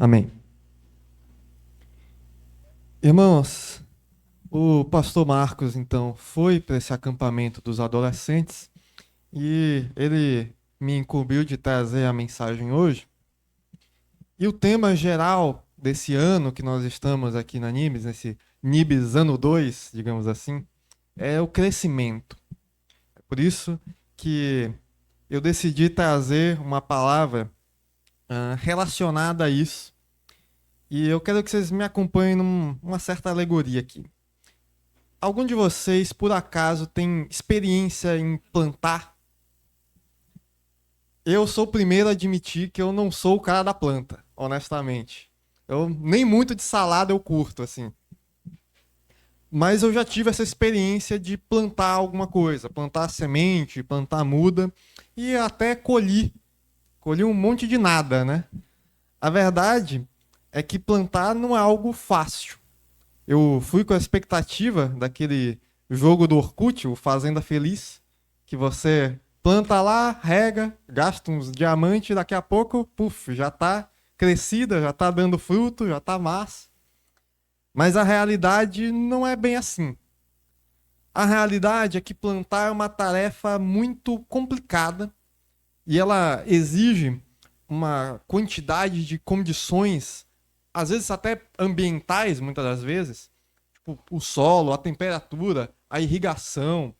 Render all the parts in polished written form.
Amém. Irmãos, o pastor Marcos, então, foi para esse acampamento dos adolescentes e ele me incumbiu de trazer a mensagem hoje. E o tema geral desse ano que nós estamos aqui na Nibs, nesse Nibs ano 2, digamos assim, é o crescimento. É por isso que eu decidi trazer uma palavra relacionada a isso. E eu quero que vocês me acompanhem numa certa alegoria aqui. Algum de vocês, por acaso, tem experiência em plantar? Eu sou o primeiro a admitir que eu não sou o cara da planta, honestamente. Eu nem muito de salada eu curto, assim. Mas eu já tive essa experiência de plantar alguma coisa, plantar semente, plantar muda e até colhi. Colhi um monte de nada, né? A verdade é que plantar não é algo fácil. Eu fui com a expectativa daquele jogo do Orkut, o Fazenda Feliz, que você planta lá, rega, gasta uns diamantes e daqui a pouco, puf, já tá crescida, já tá dando fruto, já tá massa. Mas a realidade não é bem assim. A realidade é que plantar é uma tarefa muito complicada e ela exige uma quantidade de condições, às vezes até ambientais, muitas das vezes, tipo o solo, a temperatura, a irrigação.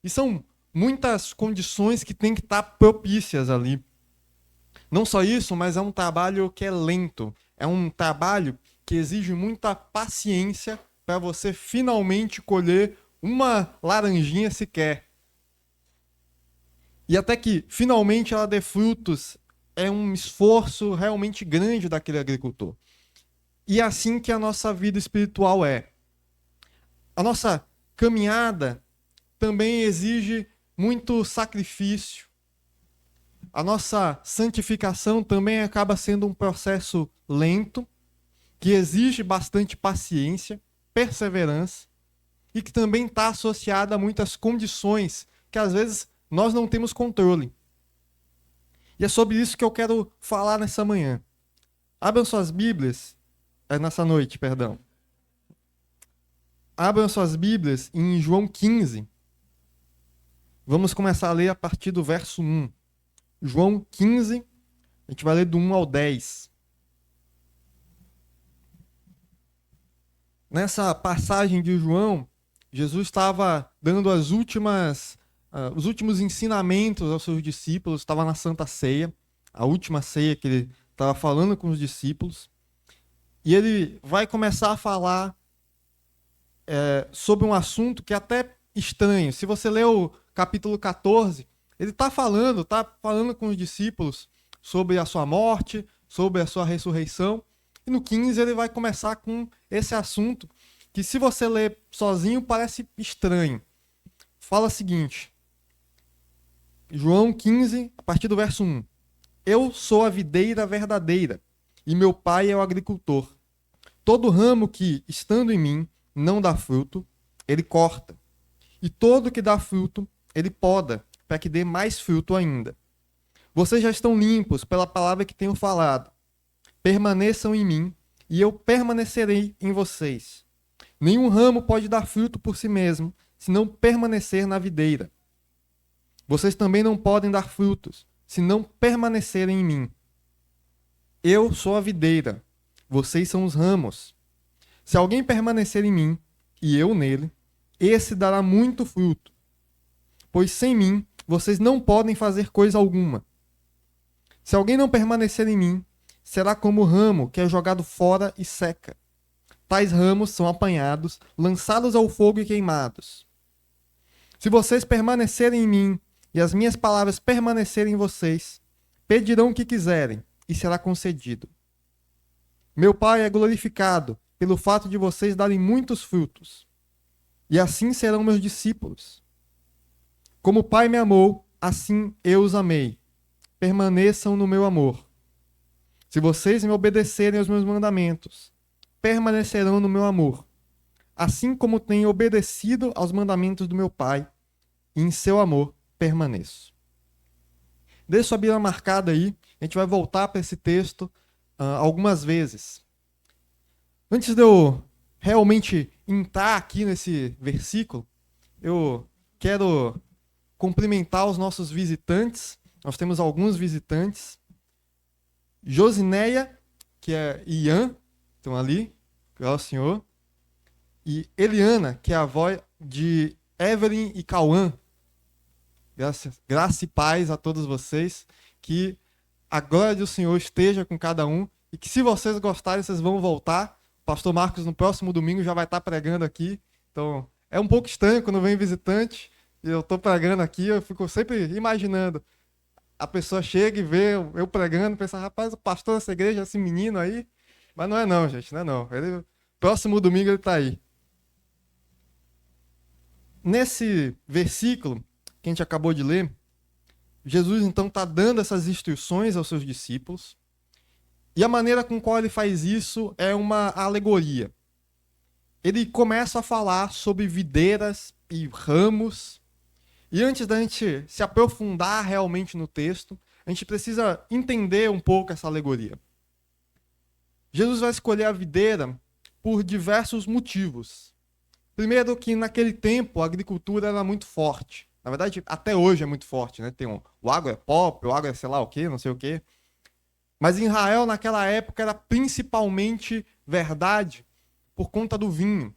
E são muitas condições que têm que estar propícias ali. Não só isso, mas é um trabalho que é lento. É um trabalho que exige muita paciência para você finalmente colher uma laranjinha sequer. E até que finalmente ela dê frutos, é um esforço realmente grande daquele agricultor. E é assim que a nossa vida espiritual é. A nossa caminhada também exige muito sacrifício. A nossa santificação também acaba sendo um processo lento, que exige bastante paciência, perseverança, e que também está associada a muitas condições que às vezes nós não temos controle. E é sobre isso que eu quero falar nessa manhã. Abram suas Bíblias, nessa noite, perdão. Abram suas Bíblias em João 15. Vamos começar a ler a partir do verso 1. João 15, a gente vai ler do 1 ao 10. Nessa passagem de João, Jesus estava dando os últimos ensinamentos aos seus discípulos, estava na Santa Ceia, a última ceia que ele estava falando com os discípulos. E ele vai começar a falar sobre um assunto que é até estranho. Se você ler o capítulo 14, ele está falando com os discípulos sobre a sua morte, sobre a sua ressurreição. E no 15 ele vai começar com esse assunto que, se você ler sozinho, parece estranho. Fala o seguinte, João 15, a partir do verso 1. Eu sou a videira verdadeira, e meu pai é o agricultor. Todo ramo que, estando em mim, não dá fruto, ele corta. E todo que dá fruto, ele poda, para que dê mais fruto ainda. Vocês já estão limpos pela palavra que tenho falado. Permaneçam em mim, e eu permanecerei em vocês. Nenhum ramo pode dar fruto por si mesmo, se não permanecer na videira. Vocês também não podem dar frutos, se não permanecerem em mim. Eu sou a videira, vocês são os ramos. Se alguém permanecer em mim, e eu nele, esse dará muito fruto. Pois sem mim, vocês não podem fazer coisa alguma. Se alguém não permanecer em mim, será como o ramo que é jogado fora e seca. Tais ramos são apanhados, lançados ao fogo e queimados. Se vocês permanecerem em mim e as minhas palavras permanecerem em vocês, pedirão o que quiserem e será concedido. Meu Pai é glorificado pelo fato de vocês darem muitos frutos, e assim serão meus discípulos. Como o Pai me amou, assim eu os amei. Permaneçam no meu amor. Se vocês me obedecerem aos meus mandamentos, permanecerão no meu amor, assim como tenho obedecido aos mandamentos do meu Pai, e em seu amor permaneço. Deixa sua Bíblia marcada aí, a gente vai voltar para esse texto algumas vezes. Antes de eu realmente entrar aqui nesse versículo, eu quero cumprimentar os nossos visitantes. Nós temos alguns visitantes. Josineia, que é Ian, estão ali, que é o senhor. E Eliana, que é a avó de Evelyn e Cauã. Graça e paz a todos vocês. Que a glória do Senhor esteja com cada um. E que se vocês gostarem, vocês vão voltar. O pastor Marcos, no próximo domingo, já vai estar pregando aqui. Então, é um pouco estranho quando vem visitante. E eu estou pregando aqui, eu fico sempre imaginando. A pessoa chega e vê eu pregando, pensa, rapaz, o pastor dessa igreja, esse menino aí. Mas não é não, gente, não é não. Próximo domingo ele está aí. Nesse versículo que a gente acabou de ler, Jesus então está dando essas instruções aos seus discípulos. E a maneira com qual ele faz isso é uma alegoria. Ele começa a falar sobre videiras e ramos. E antes da gente se aprofundar realmente no texto, a gente precisa entender um pouco essa alegoria. Jesus vai escolher a videira por diversos motivos. Primeiro que naquele tempo a agricultura era muito forte. Na verdade, até hoje é muito forte, né? Tem o agro é pop, o agro é sei lá o quê, não sei o quê. Mas em Israel, naquela época, era principalmente verdade por conta do vinho.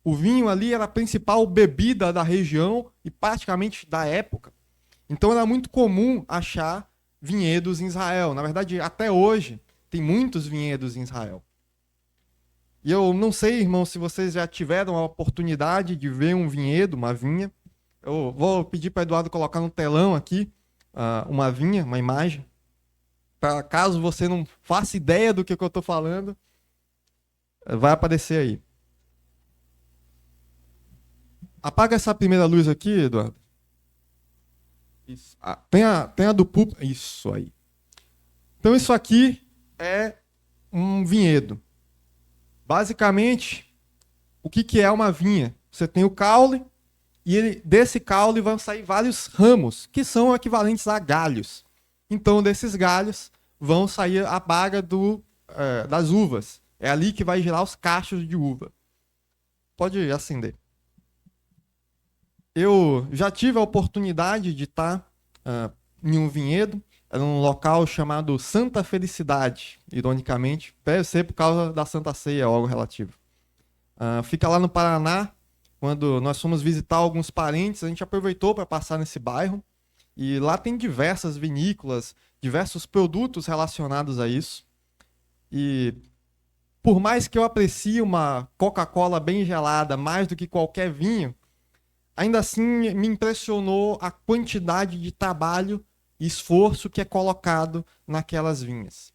O vinho ali era a principal bebida da região e praticamente da época. Então era muito comum achar vinhedos em Israel. Na verdade, até hoje, tem muitos vinhedos em Israel. E eu não sei, irmão, se vocês já tiveram a oportunidade de ver um vinhedo, uma vinha. Eu vou pedir para Eduardo colocar no telão aqui uma vinha, uma imagem. Para caso você não faça ideia do que eu estou falando, vai aparecer aí. Apaga essa primeira luz aqui, Eduardo. Isso. Tem a do púlpito. Isso aí. Então isso aqui é um vinhedo. Basicamente, o que é uma vinha? Você tem o caule, e desse caule vão sair vários ramos, que são equivalentes a galhos. Então, desses galhos, vão sair a baga das uvas. É ali que vai gerar os cachos de uva. Pode acender. Eu já tive a oportunidade de estar em um vinhedo. Era um local chamado Santa Felicidade, ironicamente. Deve ser por causa da Santa Ceia, algo relativo. Fica lá no Paraná. Quando nós fomos visitar alguns parentes, a gente aproveitou para passar nesse bairro. E lá tem diversas vinícolas, diversos produtos relacionados a isso. E por mais que eu aprecie uma Coca-Cola bem gelada mais do que qualquer vinho, ainda assim me impressionou a quantidade de trabalho e esforço que é colocado naquelas vinhas.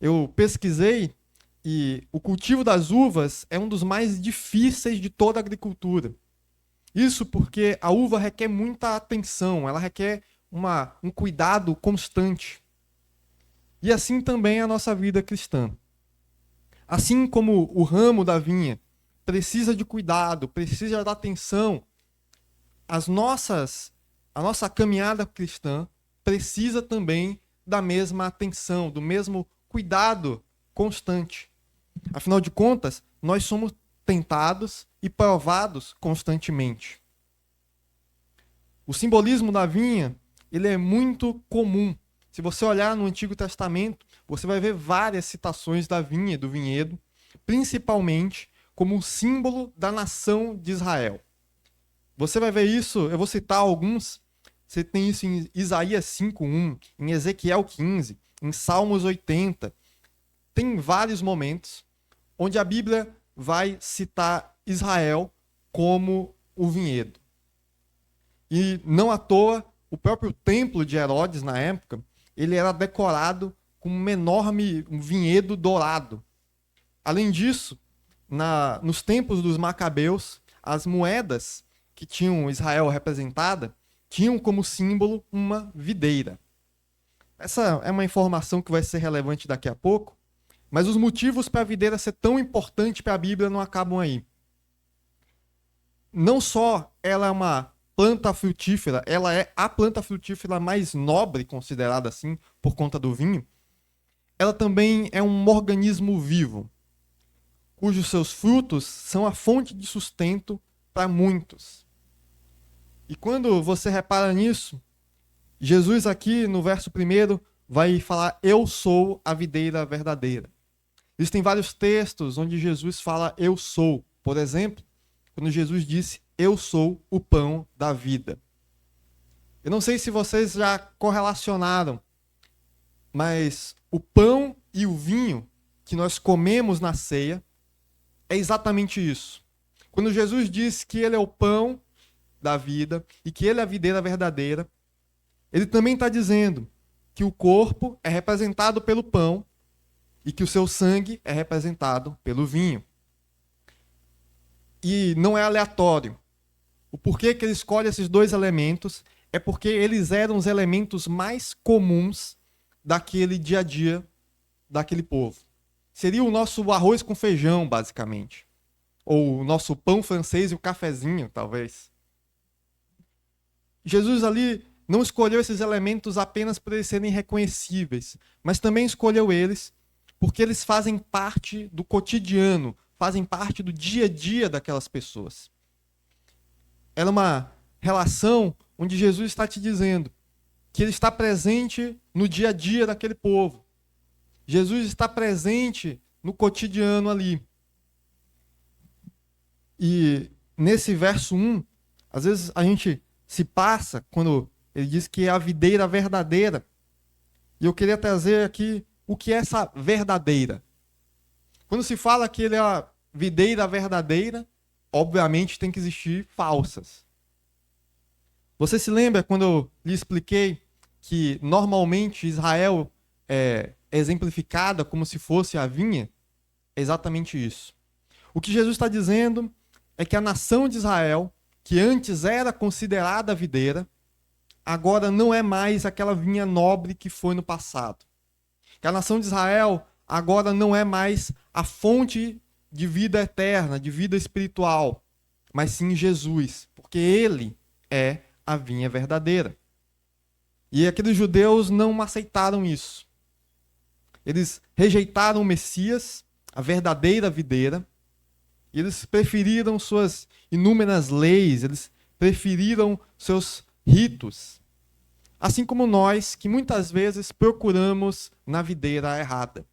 Eu pesquisei e o cultivo das uvas é um dos mais difíceis de toda a agricultura. Isso porque a uva requer muita atenção, ela requer um cuidado constante. E assim também é a nossa vida cristã. Assim como o ramo da vinha precisa de cuidado, precisa de atenção, a nossa caminhada cristã precisa também da mesma atenção, do mesmo cuidado constante. Afinal de contas, nós somos tentados e provados constantemente. O simbolismo da vinha, ele é muito comum. Se você olhar no Antigo Testamento, você vai ver várias citações da vinha, do vinhedo, principalmente como um símbolo da nação de Israel. Você vai ver isso, eu vou citar alguns. Você tem isso em Isaías 5:1, em Ezequiel 15, em Salmos 80. Tem vários momentos onde a Bíblia vai citar Israel como o vinhedo. E não à toa, o próprio templo de Herodes, na época, ele era decorado com um enorme vinhedo dourado. Além disso, nos tempos dos Macabeus, as moedas que tinham Israel representada tinham como símbolo uma videira. Essa é uma informação que vai ser relevante daqui a pouco, mas os motivos para a videira ser tão importante para a Bíblia não acabam aí. Não só ela é uma planta frutífera, ela é a planta frutífera mais nobre, considerada assim, por conta do vinho. ela também é um organismo vivo, cujos seus frutos são a fonte de sustento para muitos. E quando você repara nisso, Jesus aqui no verso 1 vai falar: eu sou a videira verdadeira. Existem vários textos onde Jesus fala eu sou. Por exemplo, quando Jesus disse: eu sou o pão da vida. Eu não sei se vocês já correlacionaram, mas o pão e o vinho que nós comemos na ceia é exatamente isso. Quando Jesus diz que ele é o pão da vida e que ele é a videira verdadeira, ele também está dizendo que o corpo é representado pelo pão e que o seu sangue é representado pelo vinho. E não é aleatório. O porquê que ele escolhe esses dois elementos é porque eles eram os elementos mais comuns daquele dia a dia daquele povo. Seria o nosso arroz com feijão, basicamente. Ou o nosso pão francês e o cafezinho, talvez. Jesus ali não escolheu esses elementos apenas por eles serem reconhecíveis, mas também escolheu eles porque eles fazem parte do cotidiano, fazem parte do dia a dia daquelas pessoas. Ela é uma relação onde Jesus está te dizendo que ele está presente no dia a dia daquele povo. Jesus está presente no cotidiano ali. E nesse verso 1, às vezes a gente se passa quando ele diz que é a videira verdadeira. E eu queria trazer aqui o que é essa verdadeira. Quando se fala que ele é a videira verdadeira, obviamente tem que existir falsas. Você se lembra quando eu lhe expliquei que normalmente Israel é exemplificada como se fosse a vinha? É exatamente isso. O que Jesus está dizendo é que a nação de Israel, que antes era considerada a videira, agora não é mais aquela vinha nobre que foi no passado. Que a nação de Israel agora não é mais a fonte de vida eterna, de vida espiritual, mas sim Jesus, porque ele é a vinha verdadeira. E aqueles judeus não aceitaram isso. Eles rejeitaram o Messias, a verdadeira videira, e eles preferiram suas inúmeras leis, eles preferiram seus ritos. Assim como nós, que muitas vezes procuramos na videira errada.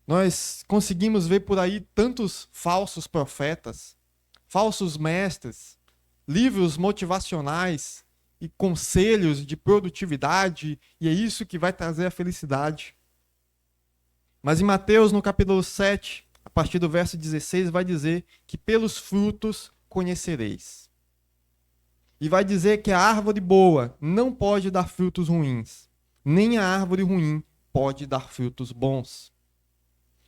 Nós conseguimos ver por aí tantos falsos profetas, falsos mestres, livros motivacionais e conselhos de produtividade, e é isso que vai trazer a felicidade. Mas em Mateus, no capítulo 7, a partir do verso 16, vai dizer que pelos frutos conhecereis. E vai dizer que a árvore boa não pode dar frutos ruins, nem a árvore ruim pode dar frutos bons.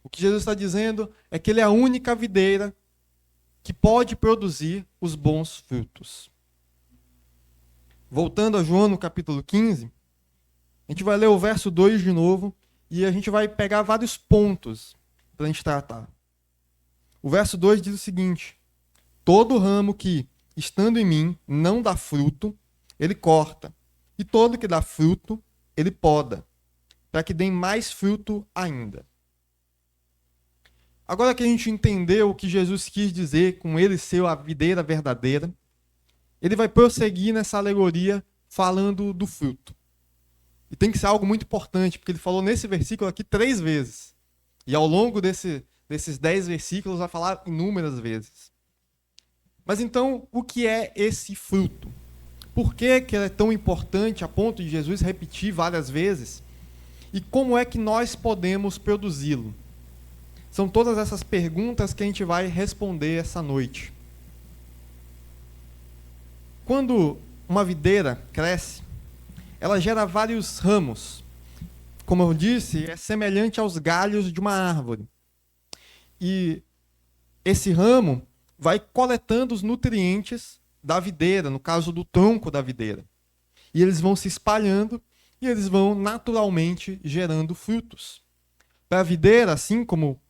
O que Jesus está dizendo é que ele é a única videira que pode produzir os bons frutos. Voltando a João no capítulo 15, a gente vai ler o verso 2 de novo e a gente vai pegar vários pontos para a gente tratar. O verso 2 diz o seguinte: todo ramo que, estando em mim, não dá fruto, ele corta, e todo que dá fruto, ele poda, para que dê mais fruto ainda. Agora que a gente entendeu o que Jesus quis dizer com ele ser a videira verdadeira, ele vai prosseguir nessa alegoria falando do fruto. E tem que ser algo muito importante, porque ele falou nesse versículo aqui 3 vezes. E ao longo desses 10 versículos vai falar inúmeras vezes. Mas então, o que é esse fruto? Por que que ele é tão importante a ponto de Jesus repetir várias vezes? E como é que nós podemos produzi-lo? São todas essas perguntas que a gente vai responder essa noite. Quando uma videira cresce, ela gera vários ramos. Como eu disse, é semelhante aos galhos de uma árvore. E esse ramo vai coletando os nutrientes da videira, no caso do tronco da videira. E eles vão se espalhando e eles vão naturalmente gerando frutos. Para a videira, assim como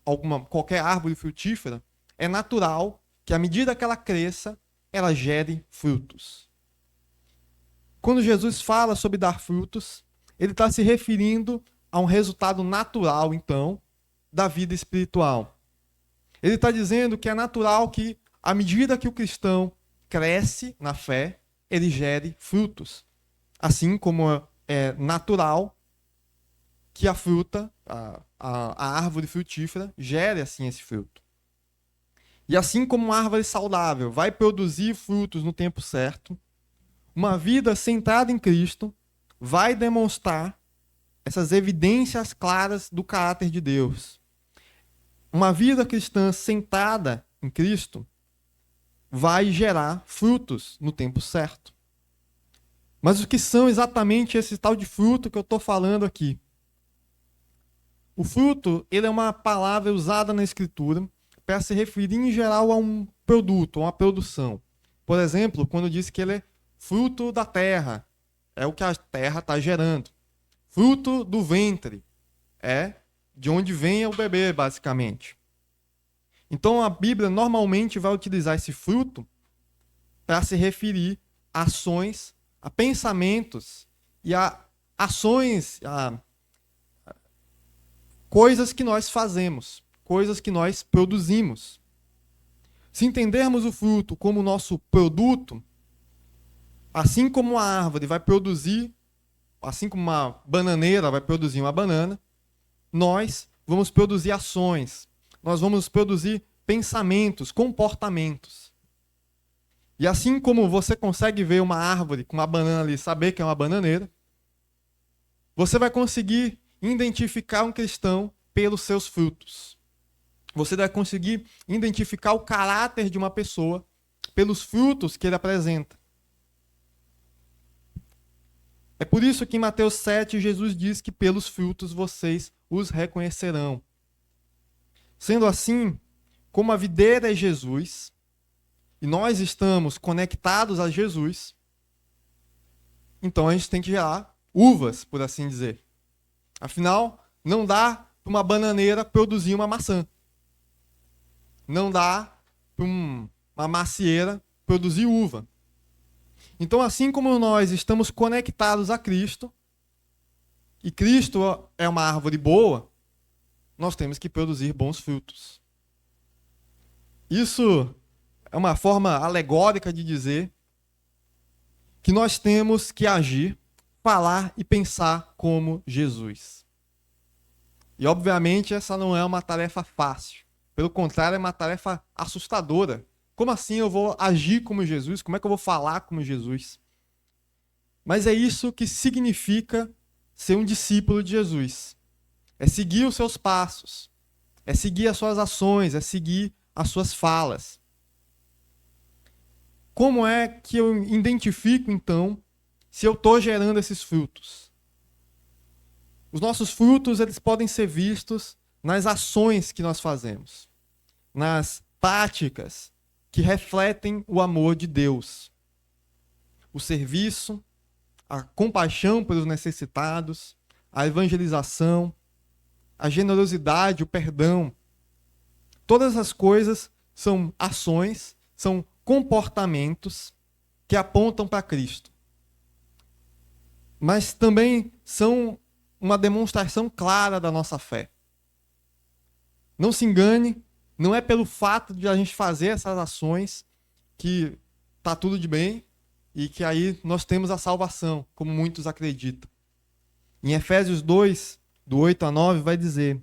qualquer árvore frutífera, é natural que à medida que ela cresça, ela gere frutos. Quando Jesus fala sobre dar frutos, ele está se referindo a um resultado natural, então, da vida espiritual. Ele está dizendo que é natural que, à medida que o cristão cresce na fé, ele gere frutos. Assim como é natural que a fruta, a árvore frutífera, gere assim esse fruto. E assim como uma árvore saudável vai produzir frutos no tempo certo, uma vida centrada em Cristo vai demonstrar essas evidências claras do caráter de Deus. Uma vida cristã centrada em Cristo vai gerar frutos no tempo certo. Mas o que são exatamente esse tal de fruto que eu estou falando aqui? O fruto, ele é uma palavra usada na Escritura para se referir em geral a um produto, a uma produção. Por exemplo, quando diz que ele é fruto da terra, é o que a terra está gerando. Fruto do ventre, é de onde vem o bebê, basicamente. Então a Bíblia normalmente vai utilizar esse fruto para se referir a ações, a pensamentos e a ações, a coisas que nós fazemos, coisas que nós produzimos. Se entendermos o fruto como nosso produto, assim como a árvore vai produzir, assim como uma bananeira vai produzir uma banana, nós vamos produzir ações, nós vamos produzir pensamentos, comportamentos. E assim como você consegue ver uma árvore com uma banana ali e saber que é uma bananeira, você vai conseguir identificar um cristão pelos seus frutos. Você vai conseguir identificar o caráter de uma pessoa pelos frutos que ele apresenta. É por isso que em Mateus 7, Jesus diz que pelos frutos vocês os reconhecerão. Sendo assim, como a videira é Jesus, e nós estamos conectados a Jesus, então a gente tem que gerar uvas, por assim dizer. Afinal, não dá para uma bananeira produzir uma maçã. Não dá para uma macieira produzir uva. Então, assim como nós estamos conectados a Cristo, e Cristo é uma árvore boa, nós temos que produzir bons frutos. Isso é uma forma alegórica de dizer que nós temos que agir, falar e pensar como Jesus. E, obviamente, essa não é uma tarefa fácil. Pelo contrário, é uma tarefa assustadora. Como assim eu vou agir como Jesus? Como é que eu vou falar como Jesus? Mas é isso que significa ser um discípulo de Jesus. É seguir os seus passos. É seguir as suas ações. É seguir as suas falas. Como é que eu identifico, então, se eu estou gerando esses frutos? Os nossos frutos, eles podem ser vistos nas ações que nós fazemos, nas práticas que refletem o amor de Deus. O serviço, a compaixão pelos necessitados, a evangelização, a generosidade, o perdão. Todas as coisas são ações, são comportamentos que apontam para Cristo. Mas também são uma demonstração clara da nossa fé. Não se engane, não é pelo fato de a gente fazer essas ações que está tudo de bem e que aí nós temos a salvação, como muitos acreditam. Em Efésios 2, do 8 a 9, vai dizer: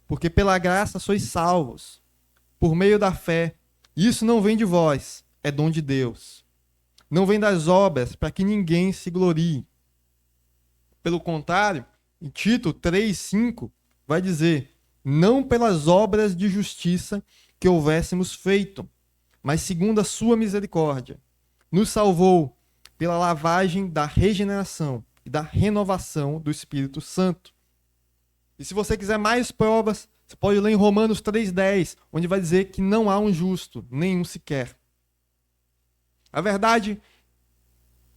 porque pela graça sois salvos, por meio da fé. Isso não vem de vós, é dom de Deus. Não vem das obras, para que ninguém se glorie. Pelo contrário, em Tito 3:5 vai dizer: não pelas obras de justiça que houvéssemos feito, mas segundo a sua misericórdia. Nos salvou pela lavagem da regeneração e da renovação do Espírito Santo. E se você quiser mais provas, você pode ler em Romanos 3:10, onde vai dizer que não há um justo, nenhum sequer. A verdade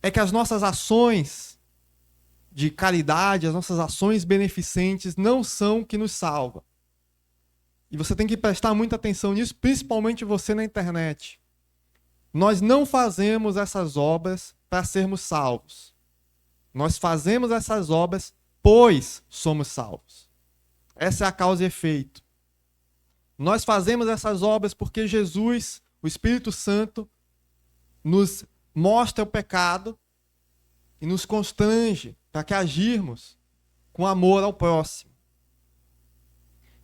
é que as nossas ações de caridade, as nossas ações beneficentes não são o que nos salva. E você tem que prestar muita atenção nisso, principalmente você na internet. Nós não fazemos essas obras para sermos salvos. Nós fazemos essas obras pois somos salvos. Essa é a causa e efeito. Nós fazemos essas obras porque Jesus, o Espírito Santo, nos mostra o pecado e nos constrange para que agirmos com amor ao próximo.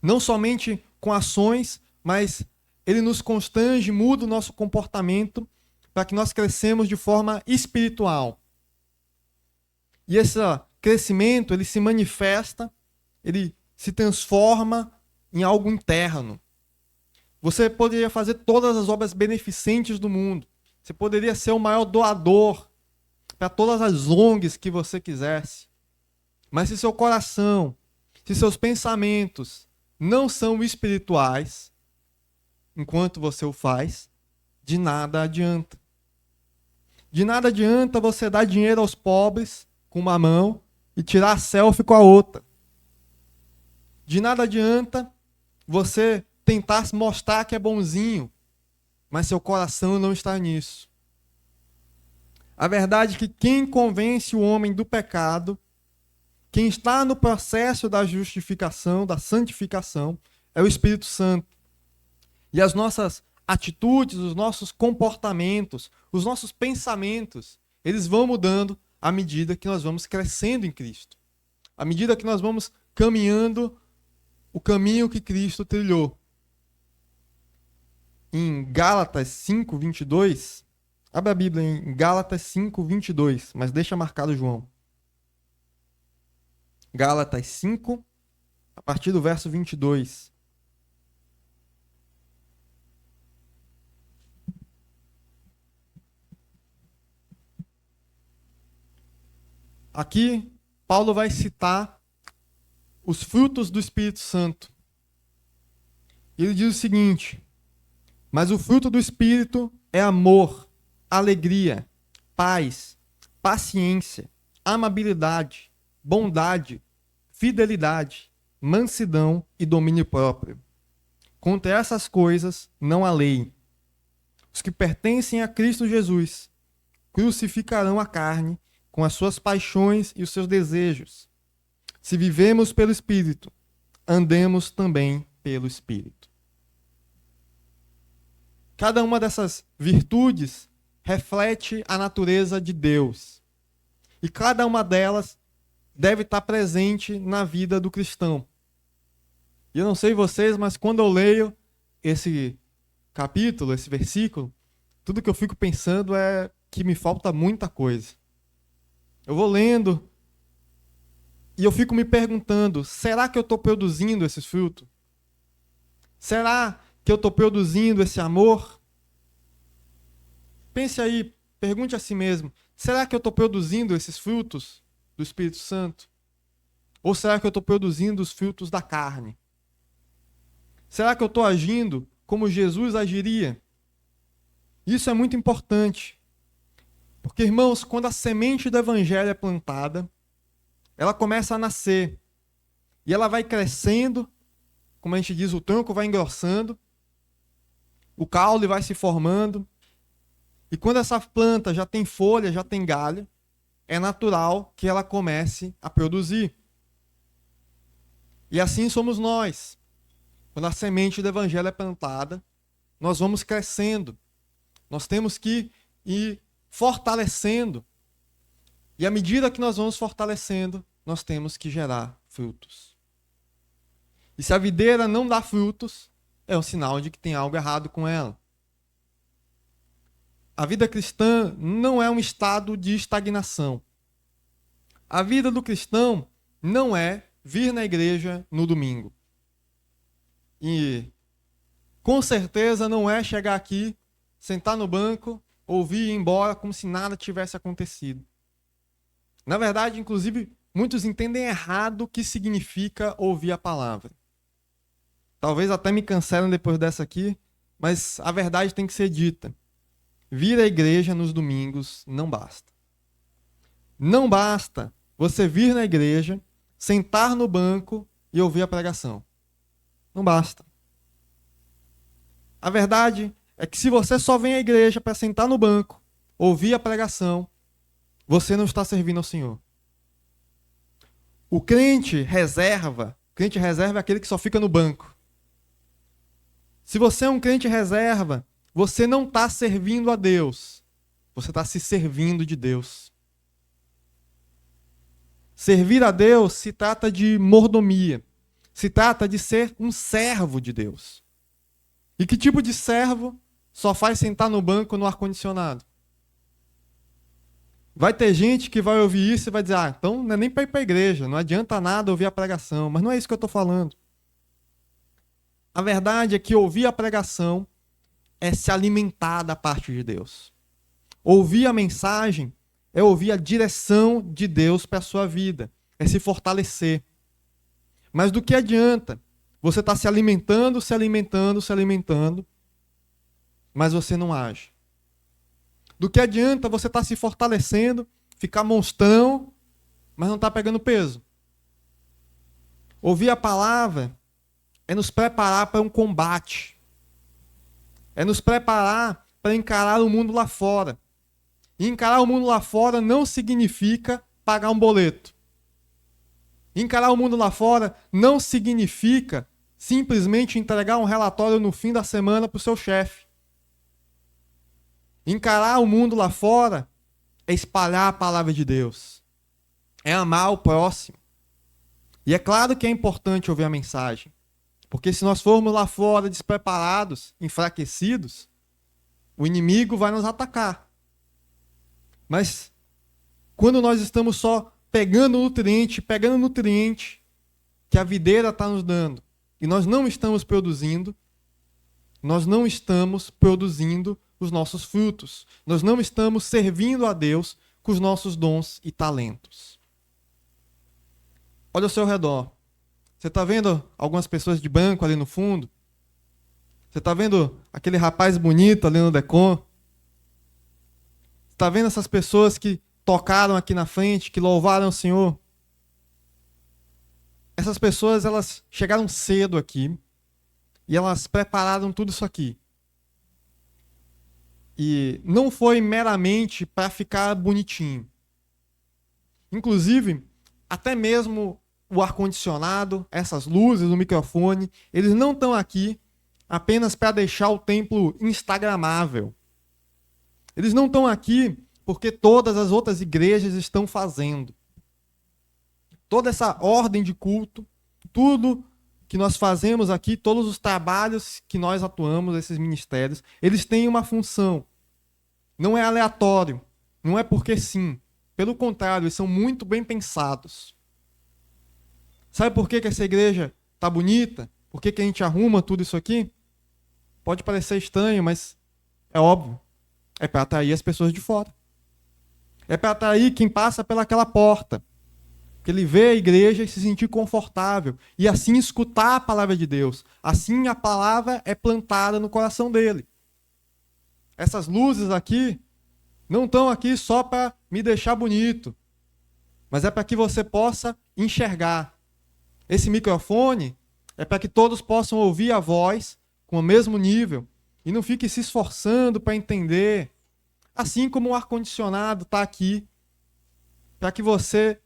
Não somente com ações, mas ele nos constrange, muda o nosso comportamento para que nós crescemos de forma espiritual. E esse crescimento, ele se manifesta, ele se transforma em algo interno. Você poderia fazer todas as obras beneficentes do mundo. Você poderia ser o maior doador para todas as ONGs que você quisesse. Mas se seu coração, se seus pensamentos não são espirituais, enquanto você o faz, de nada adianta. De nada adianta você dar dinheiro aos pobres com uma mão e tirar selfie com a outra. De nada adianta você tentar mostrar que é bonzinho, mas seu coração não está nisso. A verdade é que quem convence o homem do pecado, quem está no processo da justificação, da santificação, é o Espírito Santo. E as nossas atitudes, os nossos comportamentos, os nossos pensamentos, eles vão mudando à medida que nós vamos crescendo em Cristo. À medida que nós vamos caminhando o caminho que Cristo trilhou. Em Gálatas 5:22, abre a Bíblia em Gálatas 5:22, mas deixa marcado João. Gálatas 5, a partir do verso 22. Aqui, Paulo vai citar os frutos do Espírito Santo. E ele diz o seguinte: mas o fruto do Espírito é amor, alegria, paz, paciência, amabilidade, bondade, fidelidade, mansidão e domínio próprio. Contra essas coisas não há lei. Os que pertencem a Cristo Jesus crucificarão a carne com as suas paixões e os seus desejos. Se vivemos pelo Espírito, andemos também pelo Espírito. Cada uma dessas virtudes reflete a natureza de Deus. E cada uma delas deve estar presente na vida do cristão. E eu não sei vocês, mas quando eu leio esse capítulo, esse versículo, tudo que eu fico pensando é que me falta muita coisa. Eu vou lendo e eu fico me perguntando, será que eu estou produzindo esses frutos? Será que eu estou produzindo esse amor? Pense aí, pergunte a si mesmo, será que eu estou produzindo esses frutos do Espírito Santo? Ou será que eu estou produzindo os frutos da carne? Será que eu estou agindo como Jesus agiria? Isso é muito importante. Porque, irmãos, quando a semente do Evangelho é plantada, ela começa a nascer. E ela vai crescendo, como a gente diz, o tronco vai engrossando, o caule vai se formando. E quando essa planta já tem folha, já tem galho, é natural que ela comece a produzir. E assim somos nós. Quando a semente do Evangelho é plantada, nós vamos crescendo. Nós temos que ir fortalecendo. E à medida que nós vamos fortalecendo, nós temos que gerar frutos. E se a videira não dá frutos, é um sinal de que tem algo errado com ela. A vida cristã não é um estado de estagnação. A vida do cristão não é vir na igreja no domingo. E com certeza não é chegar aqui, sentar no banco, ouvir e ir embora como se nada tivesse acontecido. Na verdade, inclusive, muitos entendem errado o que significa ouvir a palavra. Talvez até me cancelem depois dessa aqui, mas a verdade tem que ser dita. Vir à igreja nos domingos não basta. Não basta você vir na igreja, sentar no banco e ouvir a pregação. Não basta. A verdade é que se você só vem à igreja para sentar no banco, ouvir a pregação, você não está servindo ao Senhor. O crente reserva é aquele que só fica no banco. Se você é um crente reserva, você não está servindo a Deus. Você está se servindo de Deus. Servir a Deus se trata de mordomia. Se trata de ser um servo de Deus. E que tipo de servo só faz sentar no banco no ar-condicionado? Vai ter gente que vai ouvir isso e vai dizer, então não é nem para ir para a igreja, não adianta nada ouvir a pregação. Mas não é isso que eu estou falando. A verdade é que ouvir a pregação é se alimentar da parte de Deus. Ouvir a mensagem é ouvir a direção de Deus para a sua vida, é se fortalecer. Mas do que adianta você estar se alimentando, mas você não age? Do que adianta você estar se fortalecendo, ficar monstrão, mas não estar pegando peso? Ouvir a palavra é nos preparar para um combate. É nos preparar para encarar o mundo lá fora. E encarar o mundo lá fora não significa pagar um boleto. Encarar o mundo lá fora não significa simplesmente entregar um relatório no fim da semana para o seu chefe. Encarar o mundo lá fora é espalhar a palavra de Deus. É amar o próximo. E é claro que é importante ouvir a mensagem. Porque se nós formos lá fora despreparados, enfraquecidos, o inimigo vai nos atacar. Mas quando nós estamos só pegando nutriente que a videira está nos dando, e nós não estamos produzindo os nossos frutos. Nós não estamos servindo a Deus com os nossos dons e talentos. Olha ao seu redor. Você está vendo algumas pessoas de branco ali no fundo? Você está vendo aquele rapaz bonito ali no Decon? Você está vendo essas pessoas que tocaram aqui na frente, que louvaram o Senhor? Essas pessoas, elas chegaram cedo aqui e elas prepararam tudo isso aqui. E não foi meramente para ficar bonitinho. Inclusive, até mesmo o ar-condicionado, essas luzes, o microfone, eles não estão aqui apenas para deixar o templo instagramável. Eles não estão aqui porque todas as outras igrejas estão fazendo. Toda essa ordem de culto, tudo que nós fazemos aqui, todos os trabalhos que nós atuamos, esses ministérios, eles têm uma função. Não é aleatório, não é porque sim. Pelo contrário, eles são muito bem pensados. Sabe por que essa igreja está bonita? Por que a gente arruma tudo isso aqui? Pode parecer estranho, mas é óbvio. É para atrair as pessoas de fora. É para atrair quem passa pelaquela porta. Que ele vê a igreja e se sentir confortável. E assim escutar a palavra de Deus. Assim a palavra é plantada no coração dele. Essas luzes aqui não estão aqui só para me deixar bonito. Mas é para que você possa enxergar. Esse microfone é para que todos possam ouvir a voz com o mesmo nível. E não fique se esforçando para entender. Assim como o ar-condicionado está aqui. Para que você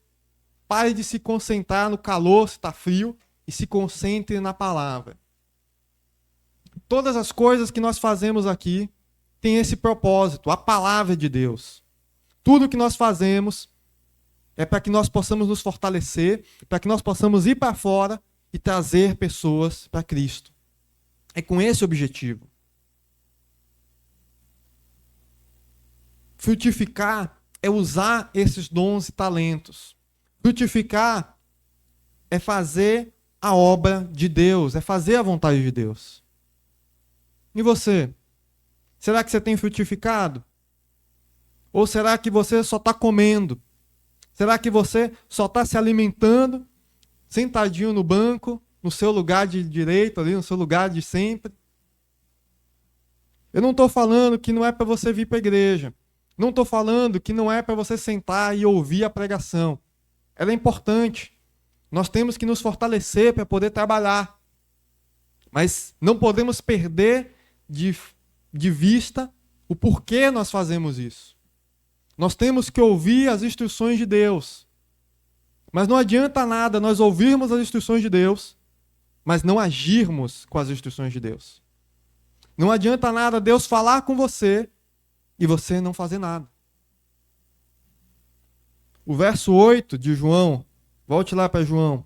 pare de se concentrar no calor, se está frio, e se concentre na palavra. Todas as coisas que nós fazemos aqui têm esse propósito, a palavra de Deus. Tudo que nós fazemos é para que nós possamos nos fortalecer, para que nós possamos ir para fora e trazer pessoas para Cristo. É com esse objetivo. Frutificar é usar esses dons e talentos. Frutificar é fazer a obra de Deus, é fazer a vontade de Deus. E você? Será que você tem frutificado? Ou será que você só está comendo? Será que você só está se alimentando, sentadinho no banco, no seu lugar de direito, ali, no seu lugar de sempre? Eu não estou falando que não é para você vir para a igreja. Não estou falando que não é para você sentar e ouvir a pregação. Ela é importante. Nós temos que nos fortalecer para poder trabalhar. Mas não podemos perder de vista o porquê nós fazemos isso. Nós temos que ouvir as instruções de Deus. Mas não adianta nada nós ouvirmos as instruções de Deus, mas não agirmos com as instruções de Deus. Não adianta nada Deus falar com você e você não fazer nada. O verso 8 de João, volte lá para João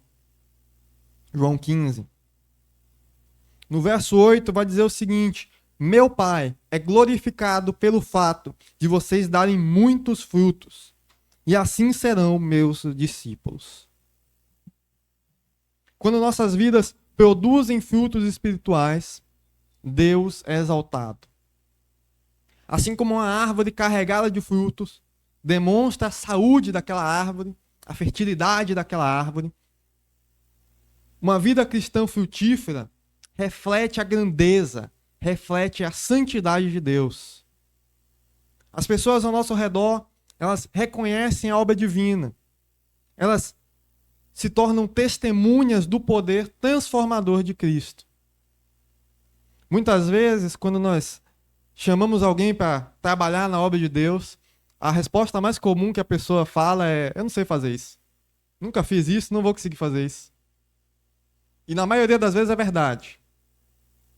15. No verso 8 vai dizer o seguinte: meu Pai é glorificado pelo fato de vocês darem muitos frutos, e assim serão meus discípulos. Quando nossas vidas produzem frutos espirituais, Deus é exaltado. Assim como uma árvore carregada de frutos demonstra a saúde daquela árvore, a fertilidade daquela árvore, uma vida cristã frutífera reflete a grandeza, reflete a santidade de Deus. As pessoas ao nosso redor, elas reconhecem a obra divina. Elas se tornam testemunhas do poder transformador de Cristo. Muitas vezes, quando nós chamamos alguém para trabalhar na obra de Deus, a resposta mais comum que a pessoa fala é: eu não sei fazer isso. Nunca fiz isso, não vou conseguir fazer isso. E na maioria das vezes é verdade.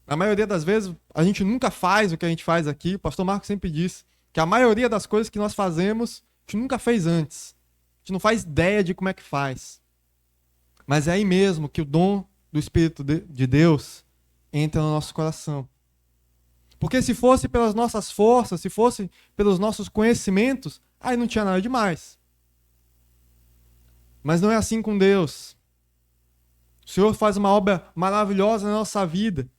Na maioria das vezes, a gente nunca faz o que a gente faz aqui. O pastor Marcos sempre disse que a maioria das coisas que nós fazemos, a gente nunca fez antes. A gente não faz ideia de como é que faz. Mas é aí mesmo que o dom do Espírito de Deus entra no nosso coração. Porque se fosse pelas nossas forças, se fosse pelos nossos conhecimentos, aí não tinha nada demais. Mas não é assim com Deus. O Senhor faz uma obra maravilhosa na nossa vida.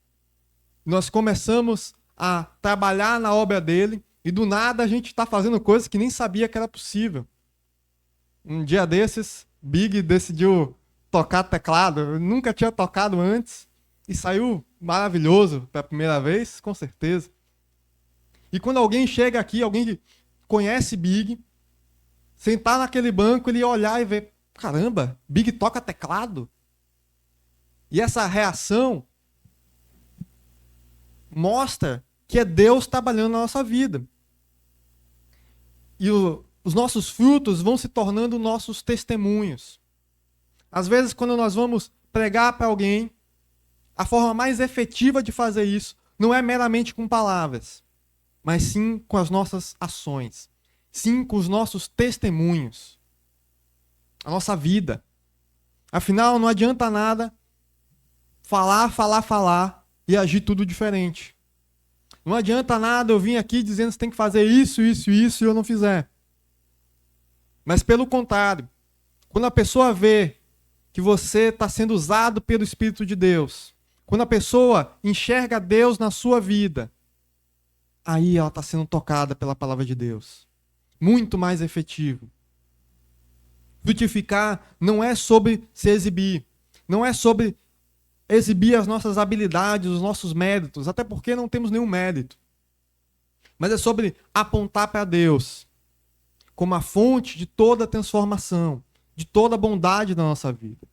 Nós começamos a trabalhar na obra dele e do nada a gente está fazendo coisas que nem sabia que era possível. Um dia desses, Big decidiu tocar teclado. Eu nunca tinha tocado antes e saiu maravilhoso pela primeira vez, com certeza. E quando alguém chega aqui, alguém que conhece Big, sentar naquele banco, ele olhar e ver: caramba, Big toca teclado? E essa reação mostra que é Deus trabalhando na nossa vida. E os nossos frutos vão se tornando nossos testemunhos. Às vezes, quando nós vamos pregar para alguém, a forma mais efetiva de fazer isso não é meramente com palavras, mas sim com as nossas ações, sim com os nossos testemunhos, a nossa vida. Afinal, não adianta nada falar e agir tudo diferente. Não adianta nada eu vir aqui dizendo que você tem que fazer isso e eu não fizer. Mas pelo contrário, quando a pessoa vê que você está sendo usado pelo Espírito de Deus, quando a pessoa enxerga Deus na sua vida, aí ela está sendo tocada pela palavra de Deus. Muito mais efetivo. Frutificar não é sobre se exibir, não é sobre exibir as nossas habilidades, os nossos méritos, até porque não temos nenhum mérito. Mas é sobre apontar para Deus como a fonte de toda transformação, de toda a bondade da nossa vida.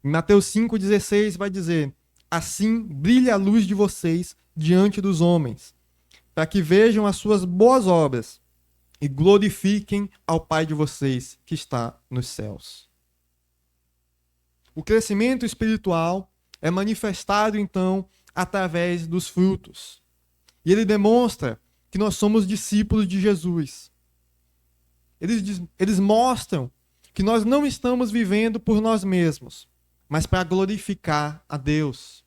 Em Mateus 5,16 vai dizer: assim brilha a luz de vocês diante dos homens, para que vejam as suas boas obras e glorifiquem ao Pai de vocês que está nos céus. O crescimento espiritual é manifestado, então, através dos frutos. E ele demonstra que nós somos discípulos de Jesus. Eles mostram que nós não estamos vivendo por nós mesmos, mas para glorificar a Deus.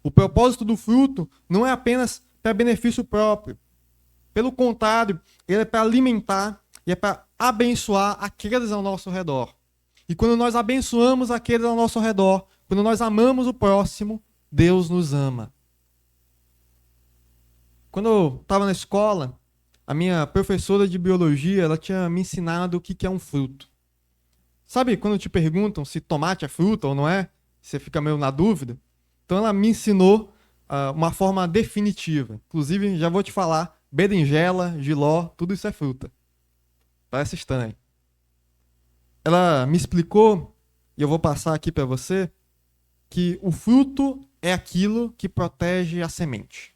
O propósito do fruto não é apenas para benefício próprio. Pelo contrário, ele é para alimentar e é para abençoar aqueles ao nosso redor. E quando nós abençoamos aqueles ao nosso redor, quando nós amamos o próximo, Deus nos ama. Quando eu estava na escola, a minha professora de biologia, ela tinha me ensinado o que é um fruto. Sabe quando te perguntam se tomate é fruta ou não é? Você fica meio na dúvida. Então ela me ensinou uma forma definitiva. Inclusive, já vou te falar, berinjela, jiló, tudo isso é fruta. Parece estranho. Ela me explicou, e eu vou passar aqui para você, que o fruto é aquilo que protege a semente.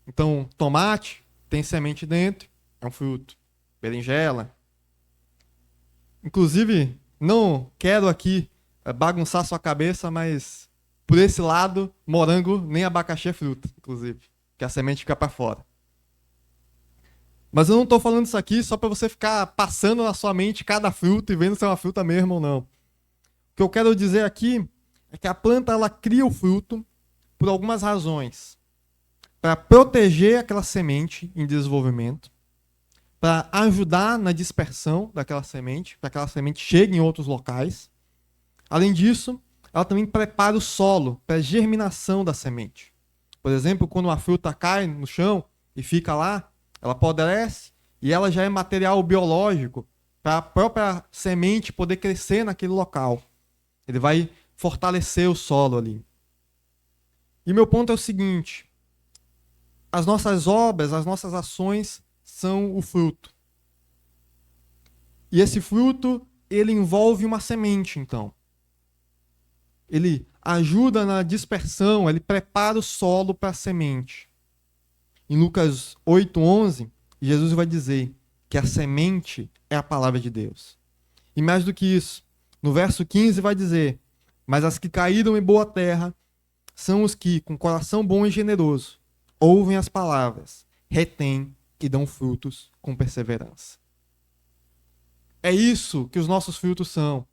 Então, tomate tem semente dentro, é um fruto. Berinjela. Inclusive, não quero aqui bagunçar sua cabeça, mas por esse lado, morango nem abacaxi é fruta, inclusive, que a semente fica para fora. Mas eu não estou falando isso aqui só para você ficar passando na sua mente cada fruta e vendo se é uma fruta mesmo ou não. O que eu quero dizer aqui é que a planta ela cria o fruto por algumas razões. Para proteger aquela semente em desenvolvimento, para ajudar na dispersão daquela semente, para que aquela semente chegue em outros locais. Além disso, ela também prepara o solo para a germinação da semente. Por exemplo, quando uma fruta cai no chão e fica lá, ela apodrece e ela já é material biológico para a própria semente poder crescer naquele local. Ele vai fortalecer o solo ali. E meu ponto é o seguinte: as nossas obras, as nossas ações são o fruto. E esse fruto, ele envolve uma semente, então. Ele ajuda na dispersão, ele prepara o solo para a semente. Em Lucas 8:11, Jesus vai dizer que a semente é a palavra de Deus. E mais do que isso, no verso 15 vai dizer: mas as que caíram em boa terra são os que, com coração bom e generoso, ouvem as palavras, retêm e dão frutos com perseverança. É isso que os nossos frutos são.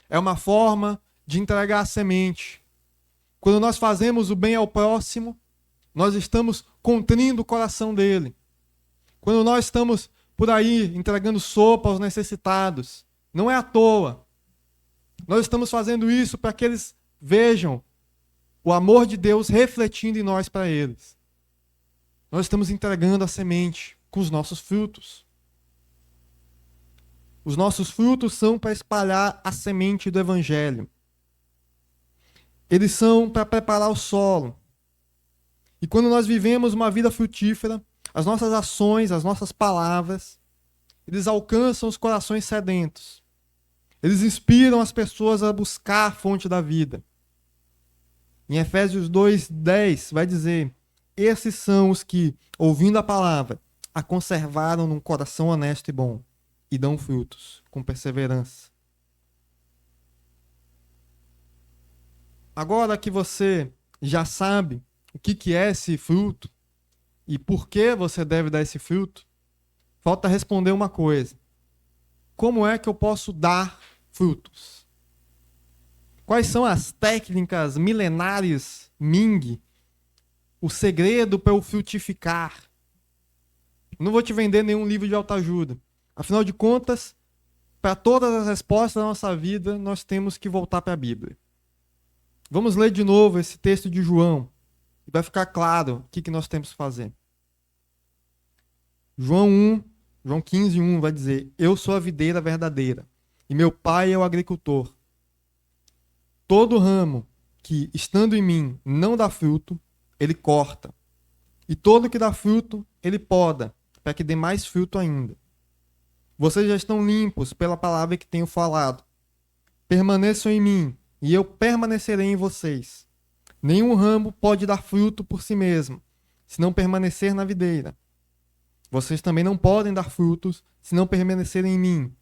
É uma forma de entregar a semente. Quando nós fazemos o bem ao próximo, nós estamos contrindo o coração dele. Quando nós estamos por aí entregando sopa aos necessitados, não é à toa. Nós estamos fazendo isso para que eles vejam o amor de Deus refletindo em nós para eles. Nós estamos entregando a semente com os nossos frutos. Os nossos frutos são para espalhar a semente do Evangelho. Eles são para preparar o solo. E quando nós vivemos uma vida frutífera, as nossas ações, as nossas palavras, eles alcançam os corações sedentos. Eles inspiram as pessoas a buscar a fonte da vida. Em Efésios 2:10 vai dizer: esses são os que, ouvindo a palavra, a conservaram num coração honesto e bom, e dão frutos com perseverança. Agora que você já sabe o que é esse fruto e por que você deve dar esse fruto, falta responder uma coisa: como é que eu posso dar frutos? Quais são as técnicas milenares Ming, o segredo para eu frutificar? Não vou te vender nenhum livro de autoajuda. Afinal de contas, para todas as respostas da nossa vida, nós temos que voltar para a Bíblia. Vamos ler de novo esse texto de João. E vai ficar claro o que nós temos que fazer. João 15:1 vai dizer: eu sou a videira verdadeira, e meu pai é o agricultor. Todo ramo que, estando em mim, não dá fruto, ele corta. E todo que dá fruto, ele poda, para que dê mais fruto ainda. Vocês já estão limpos pela palavra que tenho falado. Permaneçam em mim, e eu permanecerei em vocês. Nenhum ramo pode dar fruto por si mesmo, se não permanecer na videira. Vocês também não podem dar frutos, se não permanecerem em mim.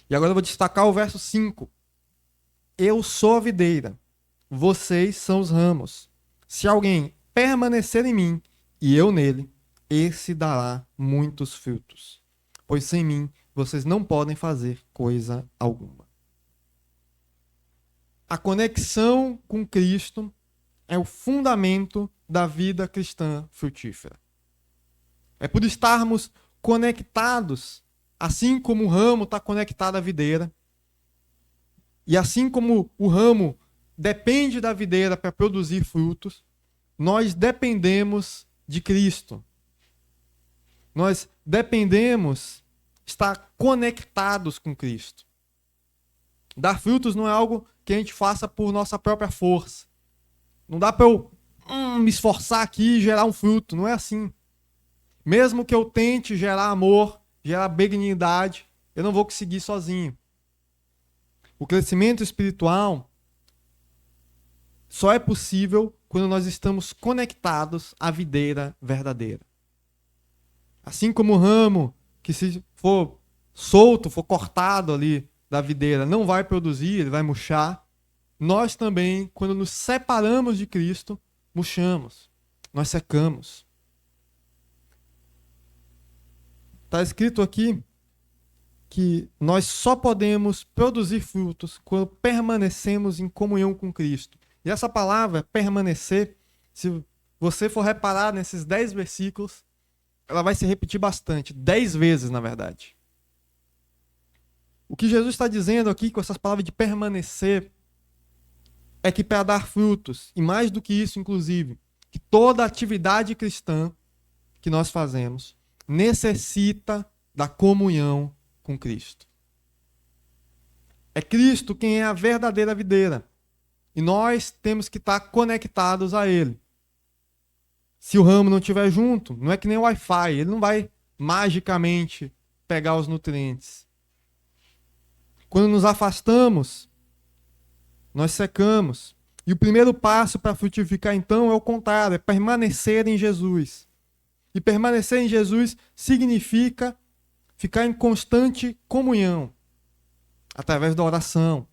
E agora eu vou destacar o verso 5. Eu sou a videira, vocês são os ramos. Se alguém permanecer em mim, e eu nele, esse dará muitos frutos. Pois sem mim, vocês não podem fazer coisa alguma. A conexão com Cristo é o fundamento da vida cristã frutífera. É por estarmos conectados, assim como o ramo está conectado à videira, e assim como o ramo depende da videira para produzir frutos, nós dependemos de Cristo. Nós dependemos estar conectados com Cristo. Dar frutos não é algo que a gente faça por nossa própria força. Não dá para eu me esforçar aqui e gerar um fruto. Não é assim. Mesmo que eu tente gerar amor, gerar benignidade, eu não vou conseguir sozinho. O crescimento espiritual só é possível quando nós estamos conectados à videira verdadeira. Assim como o ramo, que se for solto, for cortado ali da videira, não vai produzir, ele vai murchar. Nós também, quando nos separamos de Cristo, murchamos, nós secamos. Está escrito aqui que nós só podemos produzir frutos quando permanecemos em comunhão com Cristo. E essa palavra, permanecer, se você for reparar nesses 10 versículos, ela vai se repetir bastante, 10 vezes, na verdade. O que Jesus está dizendo aqui com essas palavras de permanecer é que para dar frutos, e mais do que isso, inclusive, que toda atividade cristã que nós fazemos necessita da comunhão com Cristo. É Cristo quem é a verdadeira videira. E nós temos que estar conectados a Ele. Se o ramo não estiver junto, não é que nem o Wi-Fi, ele não vai magicamente pegar os nutrientes. Quando nos afastamos, nós secamos. E o primeiro passo para frutificar, então, é o contrário, é permanecer em Jesus. E permanecer em Jesus significa ficar em constante comunhão, através da oração,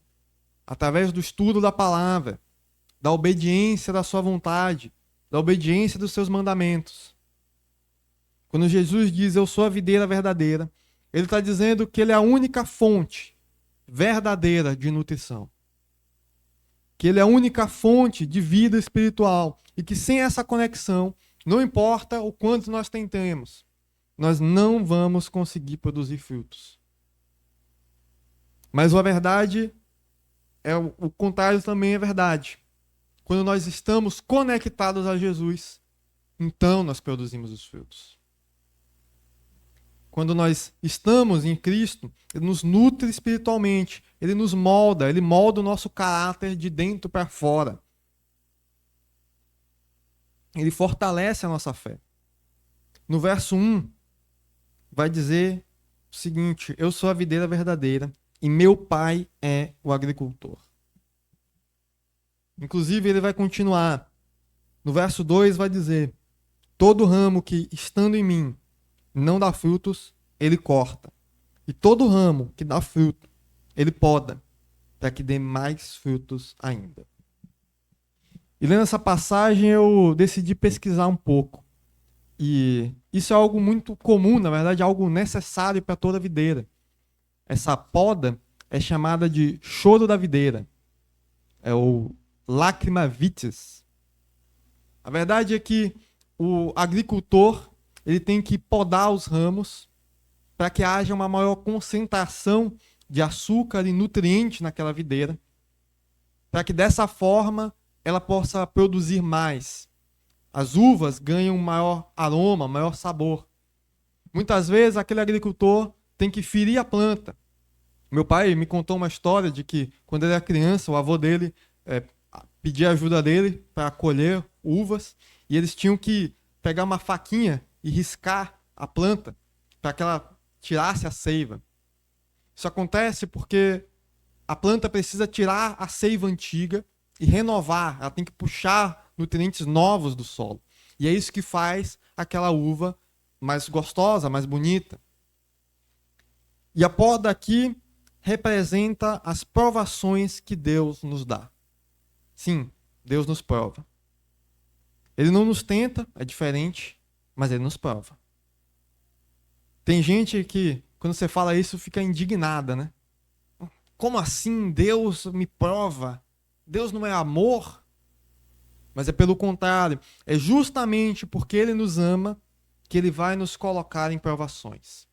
através do estudo da palavra, da obediência da sua vontade, da obediência dos seus mandamentos. Quando Jesus diz, eu sou a videira verdadeira, ele está dizendo que ele é a única fonte verdadeira de nutrição. Que ele é a única fonte de vida espiritual. E que sem essa conexão, não importa o quanto nós tentemos, nós não vamos conseguir produzir frutos. Mas a verdade, o contrário também é verdade. Quando nós estamos conectados a Jesus, então nós produzimos os frutos. Quando nós estamos em Cristo, Ele nos nutre espiritualmente, Ele nos molda, Ele molda o nosso caráter de dentro para fora. Ele fortalece a nossa fé. No verso 1, vai dizer o seguinte, eu sou a videira verdadeira e meu pai é o agricultor. Inclusive, ele vai continuar. No verso 2 vai dizer, todo ramo que, estando em mim, não dá frutos, ele corta. E todo ramo que dá fruto, ele poda, para que dê mais frutos ainda. E lendo essa passagem, eu decidi pesquisar um pouco. E isso é algo muito comum, na verdade, algo necessário para toda videira. Essa poda é chamada de choro da videira. É o lágrima vitis. A verdade é que o agricultor ele tem que podar os ramos para que haja uma maior concentração de açúcar e nutriente naquela videira, para que dessa forma ela possa produzir mais. As uvas ganham maior aroma, maior sabor. Muitas vezes aquele agricultor tem que ferir a planta. Meu pai me contou uma história de que quando ele era criança, o avô dele pedia ajuda dele para colher uvas e eles tinham que pegar uma faquinha e riscar a planta para que ela tirasse a seiva. Isso acontece porque a planta precisa tirar a seiva antiga e renovar, ela tem que puxar nutrientes novos do solo. E é isso que faz aquela uva mais gostosa, mais bonita. E a poda aqui representa as provações que Deus nos dá. Sim, Deus nos prova. Ele não nos tenta, é diferente, mas ele nos prova. Tem gente que, quando você fala isso, fica indignada, né? Como assim Deus me prova? Deus não é amor? Mas é pelo contrário. É justamente porque Ele nos ama que Ele vai nos colocar em provações.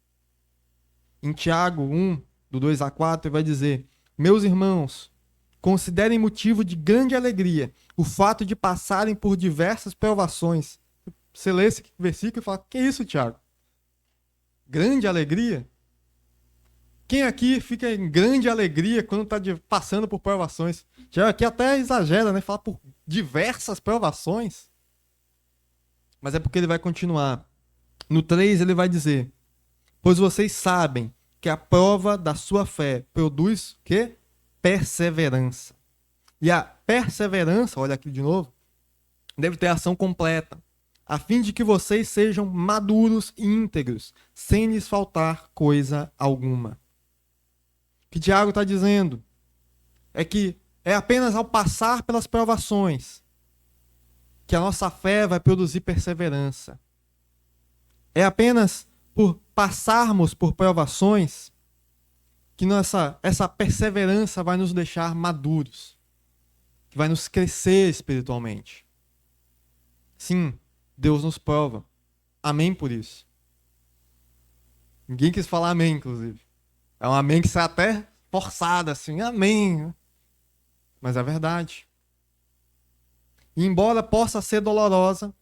Em Tiago 1, do 2 a 4, ele vai dizer, meus irmãos, considerem motivo de grande alegria o fato de passarem por diversas provações. Você lê esse versículo e fala, que é isso, Tiago? Grande alegria? Quem aqui fica em grande alegria quando está passando por provações? Tiago aqui até exagera, né? Fala por diversas provações. Mas é porque ele vai continuar. No 3 ele vai dizer, pois vocês sabem que a prova da sua fé produz o quê? Perseverança. E a perseverança, olha aqui de novo, deve ter ação completa, a fim de que vocês sejam maduros e íntegros, sem lhes faltar coisa alguma. O que Tiago está dizendo é que é apenas ao passar pelas provações que a nossa fé vai produzir perseverança. É apenas por passarmos por provações que essa perseverança vai nos deixar maduros, que vai nos crescer espiritualmente. Sim, Deus nos prova. Amém por isso. Ninguém quis falar amém, inclusive. É um amém que sai até forçado, assim, amém. Mas é verdade. E embora possa ser dolorosa,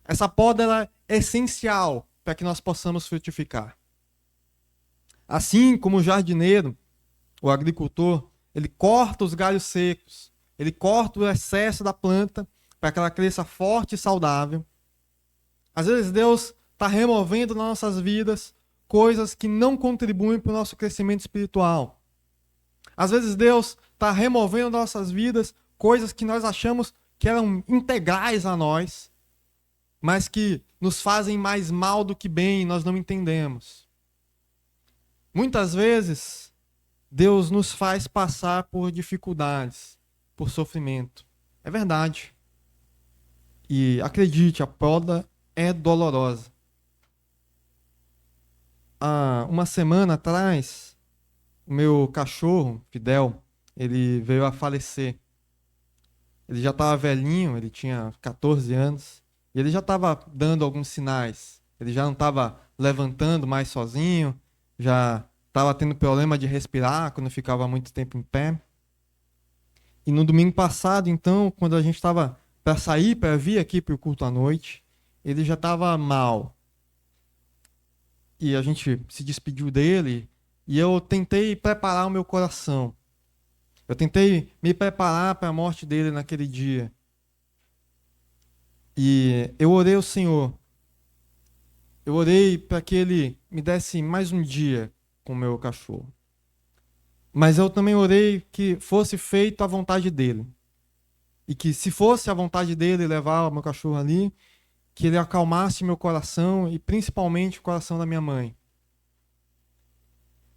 essa poda ela é essencial para que nós possamos frutificar. Assim como o jardineiro, o agricultor, ele corta os galhos secos, ele corta o excesso da planta para que ela cresça forte e saudável. Às vezes Deus está removendo nas nossas vidas coisas que não contribuem para o nosso crescimento espiritual. Às vezes Deus está removendo das nossas vidas coisas que nós achamos que eram integrais a nós, mas que nos fazem mais mal do que bem e nós não entendemos. Muitas vezes, Deus nos faz passar por dificuldades, por sofrimento. É verdade. E acredite, a poda é dolorosa. Há uma semana atrás, o meu cachorro, Fidel, ele veio a falecer. Ele já estava velhinho, ele tinha 14 anos, e ele já estava dando alguns sinais. Ele já não estava levantando mais sozinho, já estava tendo problema de respirar quando ficava muito tempo em pé. E no domingo passado, então, quando a gente estava para sair, para vir aqui para o culto à noite, ele já estava mal. E a gente se despediu dele, e eu tentei preparar o meu coração. Eu tentei me preparar para a morte dele naquele dia. E eu orei ao Senhor. Eu orei para que ele me desse mais um dia com o meu cachorro. Mas eu também orei que fosse feita a vontade dele. E que se fosse a vontade dele levar o meu cachorro ali, que ele acalmasse meu coração e principalmente o coração da minha mãe.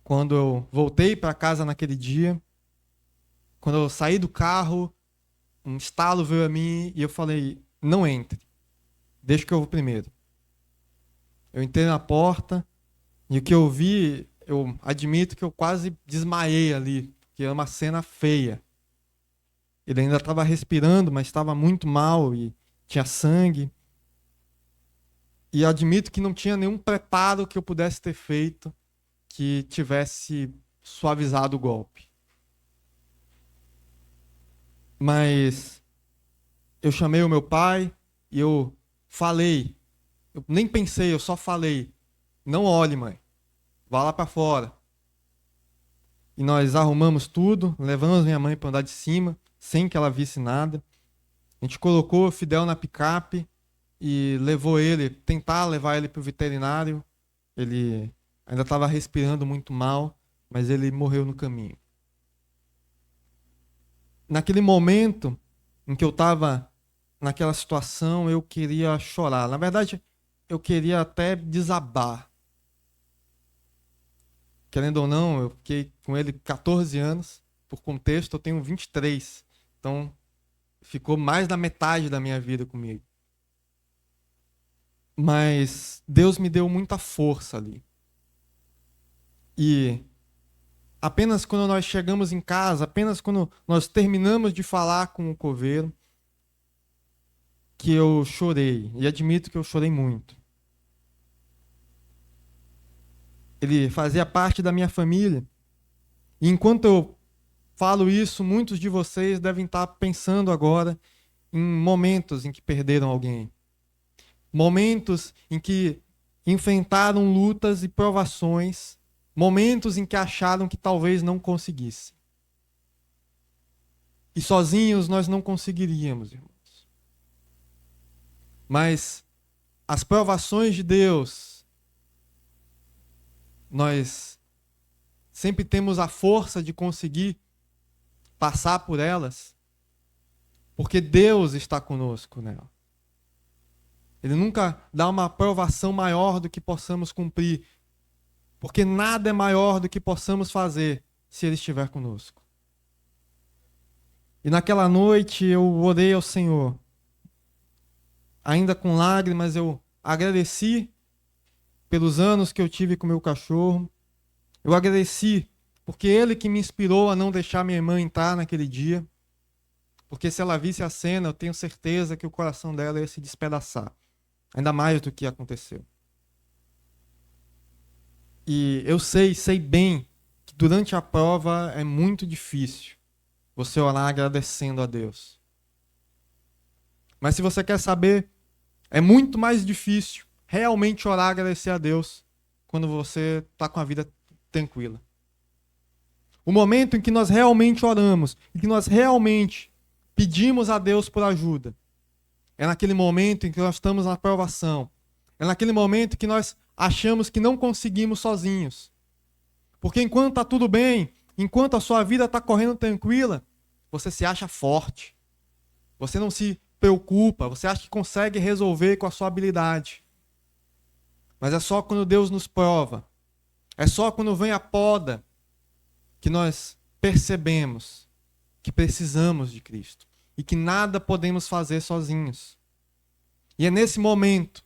Quando eu voltei para casa naquele dia, quando eu saí do carro, um estalo veio a mim e eu falei, não entre, deixa que eu vou primeiro. Eu entrei na porta e o que eu vi, eu admito que eu quase desmaiei ali, porque era uma cena feia. Ele ainda estava respirando, mas estava muito mal e tinha sangue. E admito que não tinha nenhum preparo que eu pudesse ter feito que tivesse suavizado o golpe. Mas eu chamei o meu pai e eu falei. Eu nem pensei, eu só falei. Não olhe, mãe. Vá lá para fora. E nós arrumamos tudo, levamos minha mãe para andar de cima, sem que ela visse nada. A gente colocou o Fidel na picape e levou ele, tentar levar ele para o veterinário. Ele ainda estava respirando muito mal, mas ele morreu no caminho. Naquele momento em que eu estava naquela situação, eu queria chorar. Na verdade, eu queria até desabar. Querendo ou não, eu fiquei com ele 14 anos. Por contexto, eu tenho 23. Então, ficou mais da metade da minha vida comigo. Mas Deus me deu muita força ali. E apenas quando nós chegamos em casa, apenas quando nós terminamos de falar com o coveiro, que eu chorei. E admito que eu chorei muito. Ele fazia parte da minha família. E enquanto eu falo isso, muitos de vocês devem estar pensando agora em momentos em que perderam alguém. Momentos em que enfrentaram lutas e provações. Momentos em que acharam que talvez não conseguissem. E sozinhos nós não conseguiríamos, irmãos. Mas as provações de Deus, nós sempre temos a força de conseguir passar por elas, porque Deus está conosco nela. Ele nunca dá uma aprovação maior do que possamos cumprir, porque nada é maior do que possamos fazer se Ele estiver conosco. E naquela noite eu orei ao Senhor, ainda com lágrimas, eu agradeci pelos anos que eu tive com meu cachorro. Eu agradeci porque Ele que me inspirou a não deixar minha irmã entrar naquele dia. Porque se ela visse a cena, eu tenho certeza que o coração dela ia se despedaçar. Ainda mais do que aconteceu. E eu sei bem que durante a prova é muito difícil você orar agradecendo a Deus. Mas se você quer saber, é muito mais difícil realmente orar e agradecer a Deus quando você está com a vida tranquila. O momento em que nós realmente oramos, em que nós realmente pedimos a Deus por ajuda, é naquele momento em que nós estamos na provação. É naquele momento que nós achamos que não conseguimos sozinhos. Porque enquanto está tudo bem, enquanto a sua vida está correndo tranquila, você se acha forte. Você não se preocupa, você acha que consegue resolver com a sua habilidade. Mas é só quando Deus nos prova, é só quando vem a poda, que nós percebemos que precisamos de Cristo e que nada podemos fazer sozinhos. E é nesse momento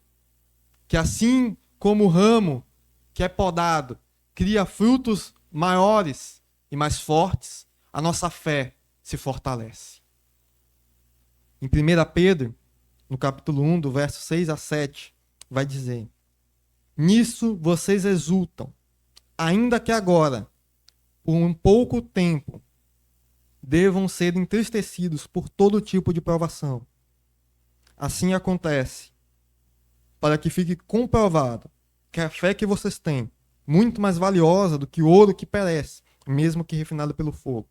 que, assim como o ramo que é podado cria frutos maiores e mais fortes, a nossa fé se fortalece. Em 1 Pedro, no capítulo 1, do verso 6 a 7, vai dizer: nisso vocês exultam, ainda que agora, por um pouco tempo, devam ser entristecidos por todo tipo de provação. Assim acontece, para que fique comprovado que a fé que vocês têm, muito mais valiosa do que o ouro que perece, mesmo que refinado pelo fogo,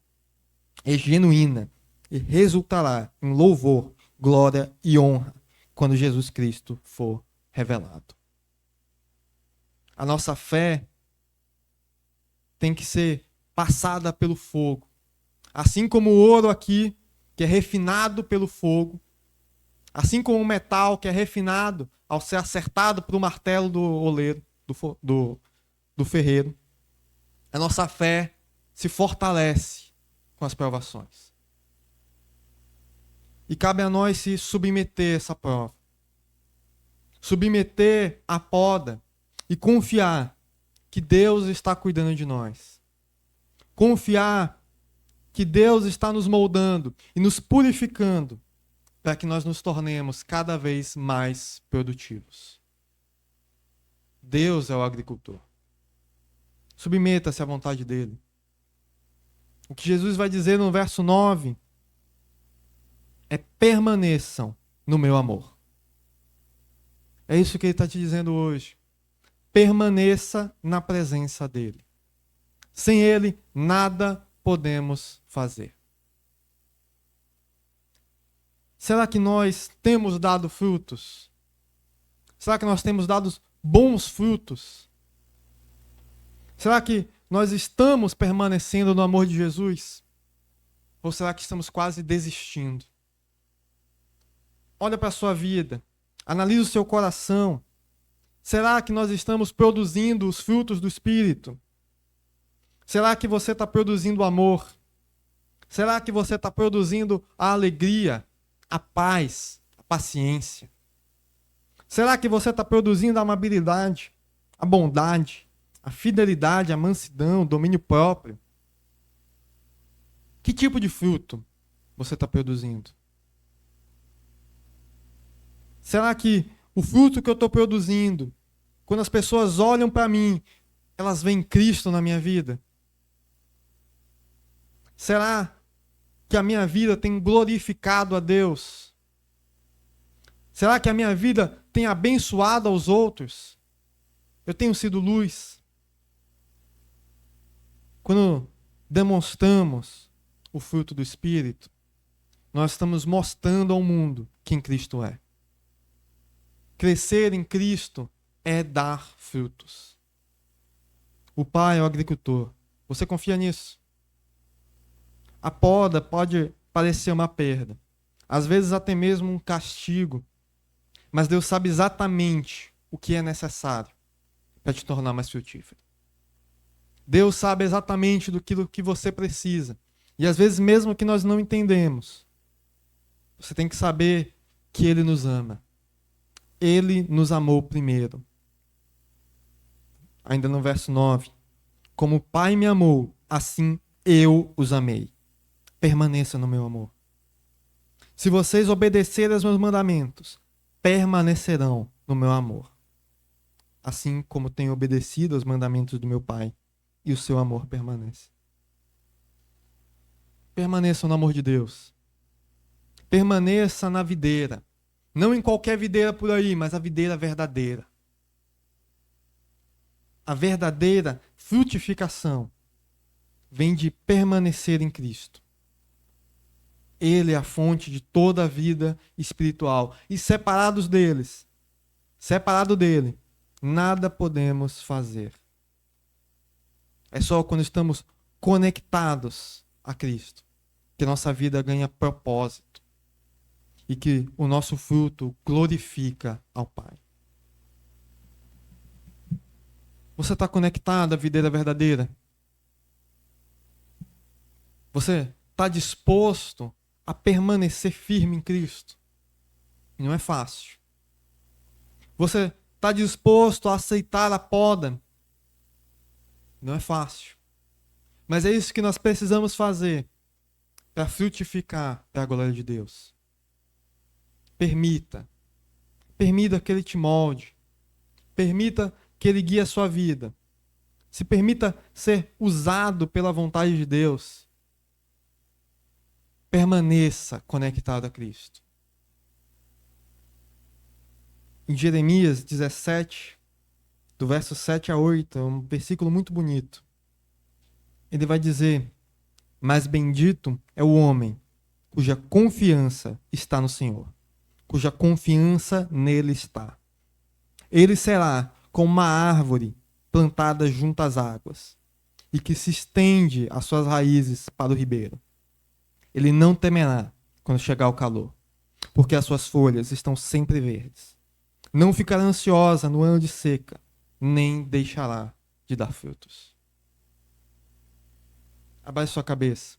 é genuína e resultará em louvor, glória e honra quando Jesus Cristo for revelado. A nossa fé tem que ser passada pelo fogo. Assim como o ouro aqui, que é refinado pelo fogo, assim como o metal que é refinado ao ser acertado por um martelo do oleiro, do ferreiro, a nossa fé se fortalece com as provações. E cabe a nós se submeter a essa prova. Submeter à poda e confiar que Deus está cuidando de nós. Confiar que Deus está nos moldando e nos purificando para que nós nos tornemos cada vez mais produtivos. Deus é o agricultor. Submeta-se à vontade dele. O que Jesus vai dizer no verso 9 é: permaneçam no meu amor. É isso que ele está te dizendo hoje. Permaneça na presença dele. Sem ele, nada podemos fazer. Será que nós temos dado frutos? Será que nós temos dado bons frutos? Será que nós estamos permanecendo no amor de Jesus? Ou será que estamos quase desistindo? Olha para a sua vida. Analise o seu coração. Será que nós estamos produzindo os frutos do Espírito? Será que você está produzindo amor? Será que você está produzindo a alegria, a paz, a paciência? Será que você está produzindo a amabilidade, a bondade, a fidelidade, a mansidão, o domínio próprio? Que tipo de fruto você está produzindo? Será que o fruto que eu estou produzindo, quando as pessoas olham para mim, elas veem Cristo na minha vida? Será que a minha vida tem glorificado a Deus? Será que a minha vida tem abençoado aos outros? Eu tenho sido luz? Quando demonstramos o fruto do Espírito, nós estamos mostrando ao mundo quem Cristo é. Crescer em Cristo é dar frutos. O Pai é o agricultor. Você confia nisso? A poda pode parecer uma perda, às vezes até mesmo um castigo, Mas Deus sabe exatamente o que é necessário para te tornar mais frutífero. Deus sabe exatamente do que você precisa. E às vezes, mesmo que nós não entendemos, você tem que saber que Ele nos ama. Ele nos amou primeiro. Ainda no verso 9. Como o Pai me amou, assim eu os amei. Permaneça no meu amor. Se vocês obedecerem aos meus mandamentos, permanecerão no meu amor. Assim como tenho obedecido aos mandamentos do meu Pai, e o seu amor permanece. Permaneça no amor de Deus. Permaneça na videira. Não em qualquer videira por aí, mas a videira verdadeira. A verdadeira frutificação vem de permanecer em Cristo. Ele é a fonte de toda a vida espiritual. E separados dele, nada podemos fazer. É só quando estamos conectados a Cristo que nossa vida ganha propósito e que o nosso fruto glorifica ao Pai. Você está conectado à videira verdadeira? Você está disposto a permanecer firme em Cristo? E não é fácil. Você está disposto a aceitar a poda? Não é fácil. Mas é isso que nós precisamos fazer para frutificar para a glória de Deus. Permita que Ele te molde. Permita que Ele guie a sua vida. Se permita ser usado pela vontade de Deus. Permaneça conectado a Cristo. Em Jeremias 17, do verso 7 a 8, é um versículo muito bonito. Ele vai dizer: mas bendito é o homem cuja confiança está no Senhor, cuja confiança nele está. Ele será como uma árvore plantada junto às águas e que se estende as suas raízes para o ribeiro. Ele não temerá quando chegar o calor, porque as suas folhas estão sempre verdes. Não ficará ansiosa no ano de seca, nem deixará de dar frutos. Abaixe sua cabeça.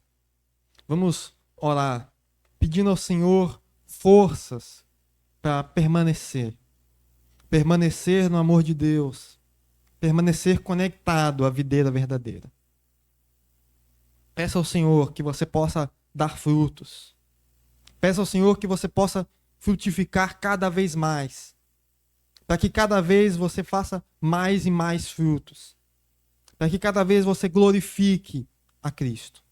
Vamos orar, pedindo ao Senhor forças para permanecer. Permanecer no amor de Deus. Permanecer conectado à videira verdadeira. Peça ao Senhor que você possa dar frutos. Peça ao Senhor que você possa frutificar cada vez mais. Para que cada vez você faça mais e mais frutos. Para que cada vez você glorifique a Cristo.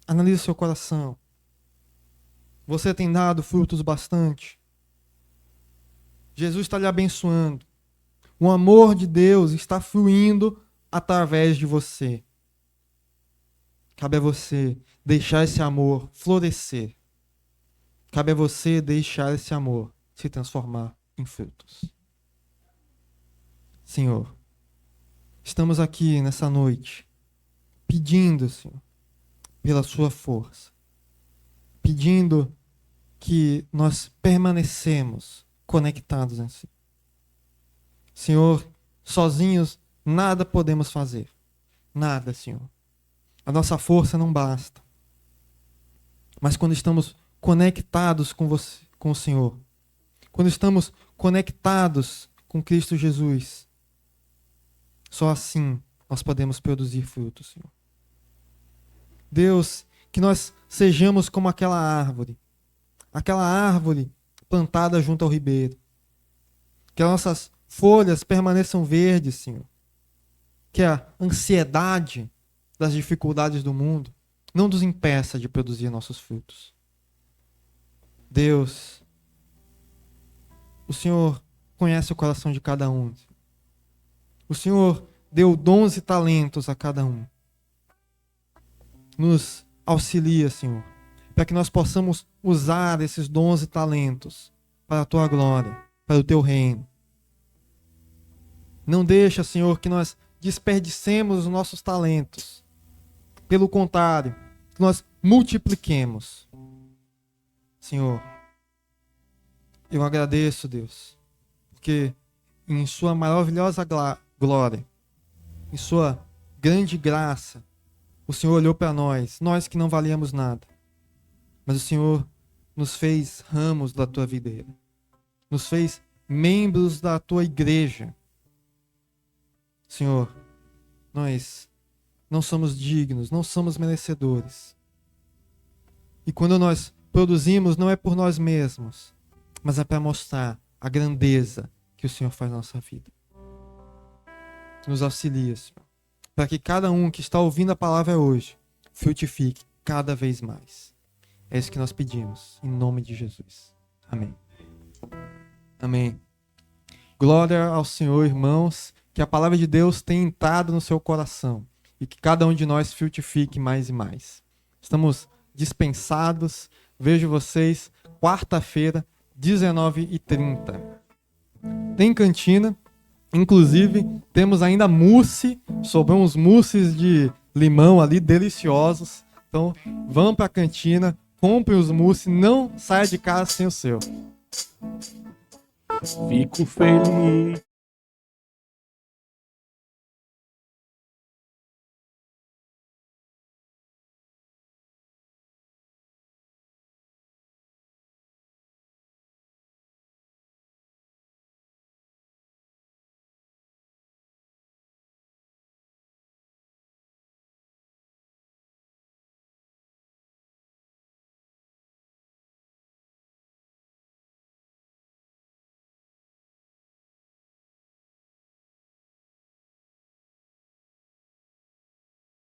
Analise seu coração. Você tem dado frutos bastante? Jesus está lhe abençoando. O amor de Deus está fluindo através de você. Cabe a você deixar esse amor florescer. Cabe a você deixar esse amor se transformar em frutos. Senhor, estamos aqui nessa noite pedindo, Senhor, pela sua força, pedindo que nós permanecemos conectados em Si. Senhor, sozinhos nada podemos fazer. Nada, Senhor. A nossa força não basta. Mas quando estamos conectados com você, com o Senhor, quando estamos conectados com Cristo Jesus, só assim nós podemos produzir frutos, Senhor. Deus, que nós sejamos como aquela árvore plantada junto ao ribeiro. Que as nossas folhas permaneçam verdes, Senhor. Que a ansiedade das dificuldades do mundo não nos impeça de produzir nossos frutos. Deus, o Senhor conhece o coração de cada um. O Senhor deu dons e talentos a cada um. Nos auxilia, Senhor, para que nós possamos usar esses dons e talentos para a Tua glória, para o Teu reino. Não deixa, Senhor, que nós desperdicemos os nossos talentos. Pelo contrário, que nós multipliquemos. Senhor, Eu agradeço, Deus, porque em sua maravilhosa glória, em sua grande graça, o Senhor olhou para nós que não valíamos nada, mas o Senhor nos fez ramos da tua videira, nos fez membros da tua igreja. Senhor, nós não somos dignos, não somos merecedores. E quando nós produzimos, não é por nós mesmos, mas é para mostrar a grandeza que o Senhor faz na nossa vida. Nos auxilia, Senhor, para que cada um que está ouvindo a palavra hoje frutifique cada vez mais. É isso que nós pedimos, em nome de Jesus. Amém. Amém. Glória ao Senhor, irmãos, que a palavra de Deus tenha entrado no seu coração e que cada um de nós frutifique mais e mais. Estamos dispensados. Vejo vocês quarta-feira, 19h30. Tem cantina, inclusive temos ainda mousse, sobrou uns mousses de limão ali deliciosos. Então vão para a cantina, comprem os mousses, não saia de casa sem o seu. Fico feliz.